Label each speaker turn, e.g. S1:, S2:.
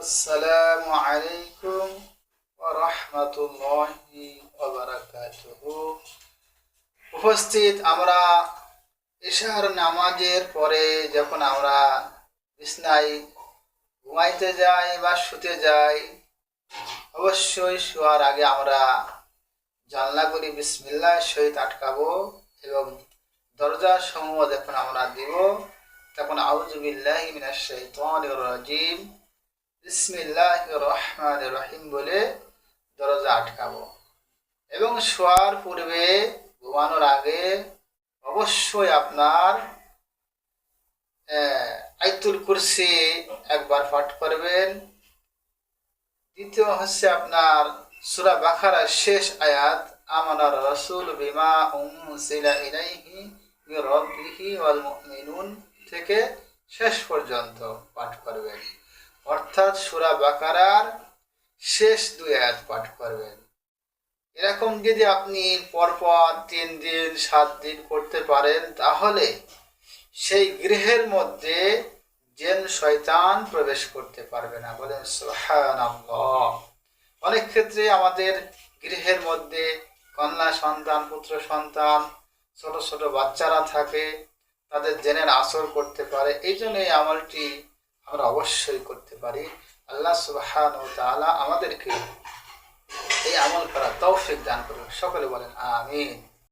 S1: আসসালামু আলাইকুম ওয়া রাহমাতুল্লাহি ওয়া বারাকাতুহু। উপস্থিত আমরা ইশার নামাজের পরে যখন আমরা বিছনায় ঘুমাইতে যাই বা শুতে যাই, অবশ্যই শোয়ার আগে আমরা জানলাগুলি বিসমিল্লাহর সহিত আটকাবো এবং দরজা সমূহ যখন আমরা দিব তখন আউযু বিল্লাহি মিনাশ শাইতানির রাজিম বিসমিল্লাহির রহমানির রহিম বলে দরজা আটকাবো। এবং শোয়ার পূর্বে ঘুমানোর আগে অবশ্যই আপনার আয়াতুল কুরসি একবার পাঠ করবেন। দ্বিতীয় হচ্ছে আপনার সূরা বাকারার শেষ আয়াত আমানার রাসূল বিমা উনজিলা ইলাইহি মির রাব্বিহি ওয়াল মুমিনুন থেকে শেষ পর্যন্ত পাঠ করবেন, অর্থাৎ সূরা বাকারার শেষ দুই আয়াত পাঠ করবেন। এরকম যদি আপনি পরপর 3 দিন 7 দিন করতে পারেন তাহলে সেই গৃহের মধ্যে জিন শয়তান প্রবেশ করতে পারবে না। বলেন সুবহানাল্লাহ। অনেক ক্ষেত্রে আমাদের গৃহের মধ্যে কন্যা সন্তান, পুত্র সন্তান, ছোট ছোট বাচ্চারা থাকে, তাদের জিনের আসর করতে পারে। এই জন্য এই আমলটি আমরা অবশ্যই করতে পারি। আল্লাহ সুবহানাহু ওয়া তাআলা আমাদেরকে এই আমল করার তৌফিক দান করুন। সকলে বলেন আমিন।